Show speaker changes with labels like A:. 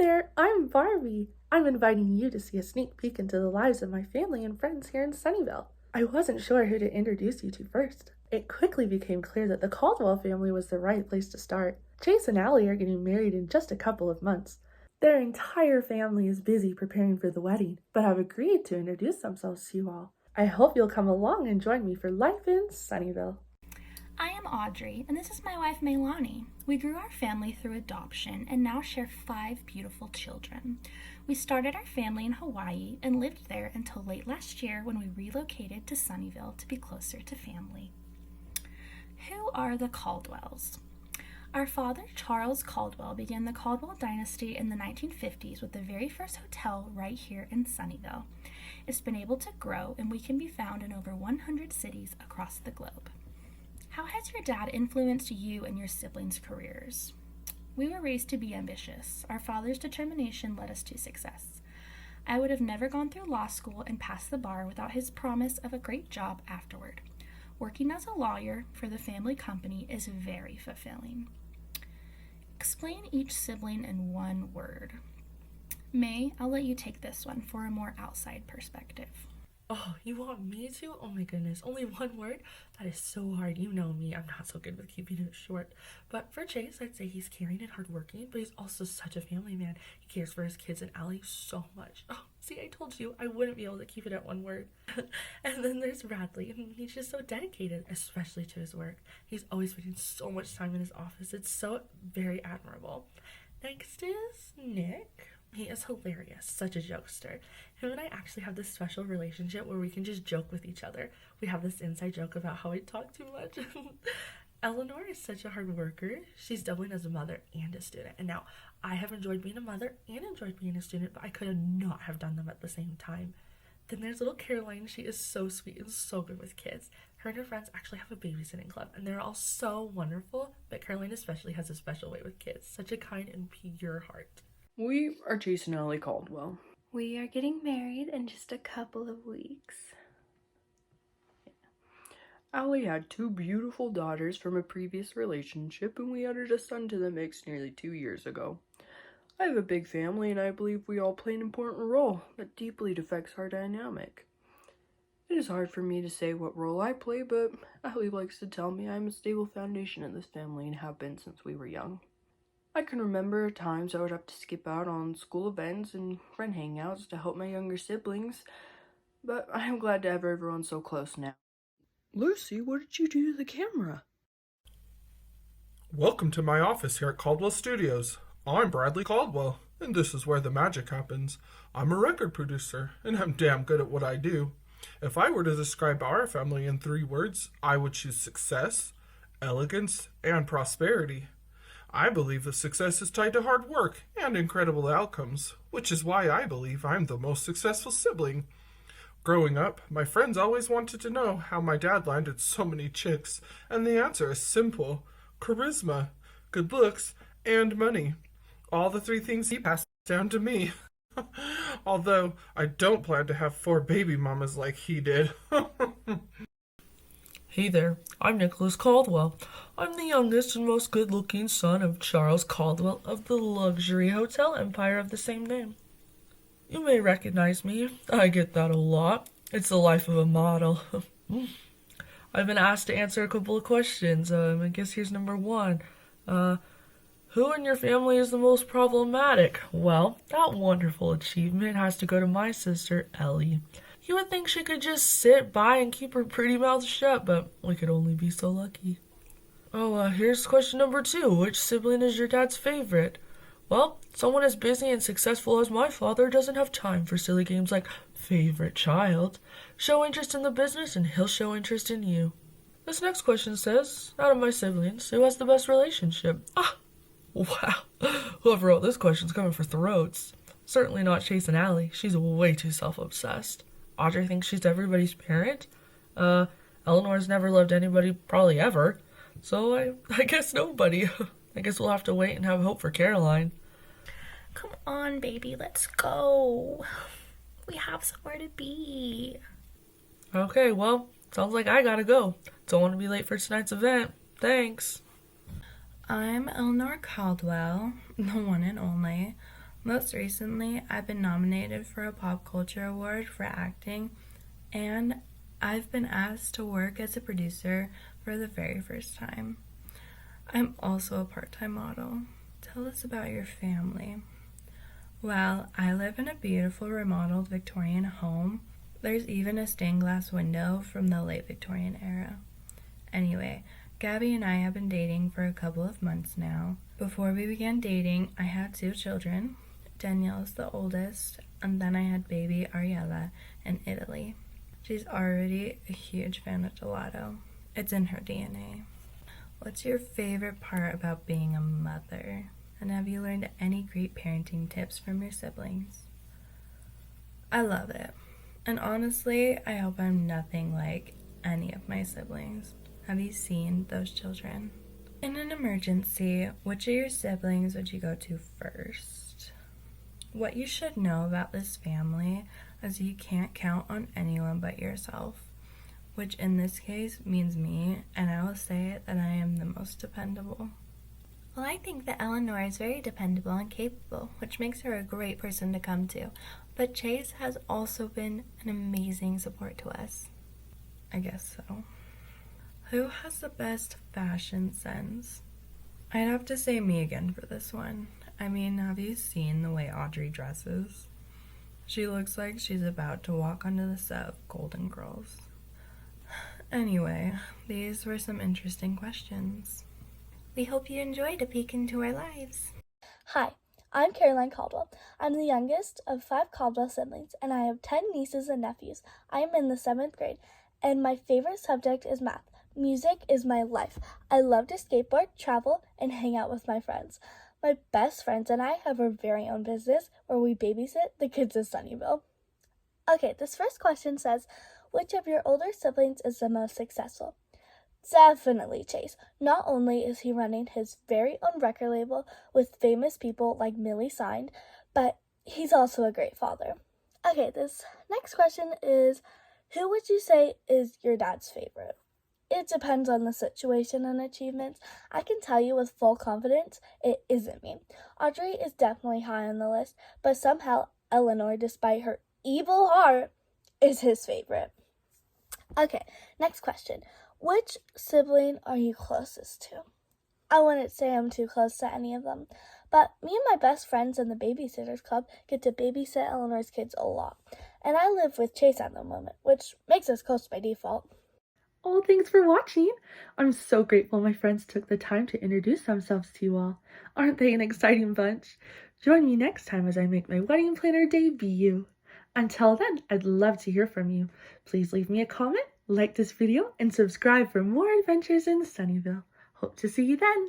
A: there, I'm Barbie. I'm inviting you to see a sneak peek into the lives of my family and friends here in Sunnyville. I wasn't sure who to introduce you to first. It quickly became clear that the Caldwell family was the right place to start. Chase and Allie are getting married in just a couple of months. Their entire family is busy preparing for the wedding, but have agreed to introduce themselves to you all. I hope you'll come along and join me for life in Sunnyville.
B: I am Audrey, and this is my wife Meilani. We grew our family through adoption and now share 5 beautiful children. We started our family in Hawaii and lived there until late last year when we relocated to Sunnyville to be closer to family. Who are the Caldwells? Our father, Charles Caldwell, began the Caldwell dynasty in the 1950s with the very first hotel right here in Sunnyville. It's been able to grow, and we can be found in over 100 cities across the globe. How has your dad influenced you and your siblings' careers? We were raised to be ambitious. Our father's determination led us to success. I would have never gone through law school and passed the bar without his promise of a great job afterward. Working as a lawyer for the family company is very fulfilling. Explain each sibling in one word. May, I'll let you take this one for a more outside perspective.
A: Oh, you want me to? Oh my goodness, only one word? That is so hard. You know me, I'm not so good with keeping it short. But for Chase, I'd say he's caring and hardworking, but he's also such a family man. He cares for his kids and Allie so much. Oh, see, I told you I wouldn't be able to keep it at one word. And then there's Bradley, and he's just so dedicated, especially to his work. He's always spending so much time in his office. It's so very admirable. Next is Nick. He is hilarious, such a jokester. Him and I actually have this special relationship where we can just joke with each other. We have this inside joke about how I talk too much. Eleanor is such a hard worker. She's doubling as a mother and a student. And now, I have enjoyed being a mother and enjoyed being a student, but I could not have done them at the same time. Then there's little Caroline. She is so sweet and so good with kids. Her and her friends actually have a babysitting club, and they're all so wonderful, but Caroline especially has a special way with kids. Such a kind and pure heart.
C: We are Chase and Allie Caldwell.
D: We are getting married in just a couple of weeks.
C: Allie had 2 beautiful daughters from a previous relationship, and we added a son to the mix nearly 2 years ago. I have a big family, and I believe we all play an important role that deeply affects our dynamic. It is hard for me to say what role I play, but Allie likes to tell me I'm a stable foundation in this family and have been since we were young. I can remember times I would have to skip out on school events and friend hangouts to help my younger siblings, but I am glad to have everyone so close now. Lucy, what did you do to the camera?
E: Welcome to my office here at Caldwell Studios. I'm Bradley Caldwell, and this is where the magic happens. I'm a record producer, and I'm damn good at what I do. If I were to describe our family in 3 words, I would choose success, elegance, and prosperity. I believe that success is tied to hard work and incredible outcomes, which is why I believe I'm the most successful sibling. Growing up, my friends always wanted to know how my dad landed so many chicks, and the answer is simple: charisma, good looks, and money. All the 3 things he passed down to me. Although, I don't plan to have 4 baby mamas like he did.
F: Hey there, I'm Nicholas Caldwell. I'm the youngest and most good-looking son of Charles Caldwell of the luxury hotel empire of the same name. You may recognize me. I get that a lot. It's the life of a model. I've been asked to answer a couple of questions. I guess here's number 1. Who in your family is the most problematic? Well, that wonderful achievement has to go to my sister, Ellie. You would think she could just sit by and keep her pretty mouth shut, but we could only be so lucky. Here's question number 2. Which sibling is your dad's favorite? Well, someone as busy and successful as my father doesn't have time for silly games like favorite child. Show interest in the business and he'll show interest in you. This next question says, out of my siblings, who has the best relationship? Wow. Whoever wrote this question's coming for throats. Certainly not Chase and Allie. She's way too self-obsessed. Audrey thinks she's everybody's parent. Eleanor's never loved anybody, probably ever. So I guess nobody. I guess we'll have to wait and have hope for Caroline.
B: Come on, baby, let's go. We have somewhere to be.
F: Okay, well, sounds like I gotta go. Don't want to be late for tonight's event. Thanks.
D: I'm Eleanor Caldwell, the one and only.
B: Most recently, I've been nominated for a Pop Culture Award for acting, and I've been asked to work as a producer for the very first time. I'm also a part-time model. Tell us about your family. Well, I live in a beautiful remodeled Victorian home. There's even a stained glass window from the late Victorian era. Anyway, Gabby and I have been dating for a couple of months now. Before we began dating, I had 2 children. Danielle's the oldest, and then I had baby Ariella in Italy. She's already a huge fan of gelato. It's in her DNA. What's your favorite part about being a mother? And have you learned any great parenting tips from your siblings? I love it. And honestly, I hope I'm nothing like any of my siblings. Have you seen those children? In an emergency, which of your siblings would you go to first? What you should know about this family is you can't count on anyone but yourself, which in this case means me, and I will say that I am the most dependable. Well, I think that Eleanor is very dependable and capable, which makes her a great person to come to. But Chase has also been an amazing support to us. I guess so. Who has the best fashion sense? I'd have to say me again for this one. I mean, have you seen the way Audrey dresses? She looks like she's about to walk onto the set of Golden Girls. Anyway, these were some interesting questions. We hope you enjoyed a peek into our lives.
G: Hi, I'm Caroline Caldwell. I'm the youngest of 5 Caldwell siblings, and I have 10 nieces and nephews. I am in the 7th grade, and my favorite subject is math. Music is my life. I love to skateboard, travel, and hang out with my friends. My best friends and I have our very own business where we babysit the kids of Sunnyville. Okay, this first question says, which of your older siblings is the most successful? Definitely Chase. Not only is he running his very own record label with famous people like Millie signed, but he's also a great father. Okay, this next question is, who would you say is your dad's favorite? It depends on the situation and achievements. I can tell you with full confidence, it isn't me. Audrey is definitely high on the list, but somehow Eleanor, despite her evil heart, is his favorite. Okay, next question. Which sibling are you closest to? I wouldn't say I'm too close to any of them, but me and my best friends in the Babysitters Club get to babysit Eleanor's kids a lot, and I live with Chase at the moment, which makes us close by default.
A: Oh, thanks for watching. I'm so grateful my friends took the time to introduce themselves to you all. Aren't they an exciting bunch? Join me next time as I make my wedding planner debut. Until then, I'd love to hear from you. Please leave me a comment, like this video, and subscribe for more adventures in Sunnyville. Hope to see you then.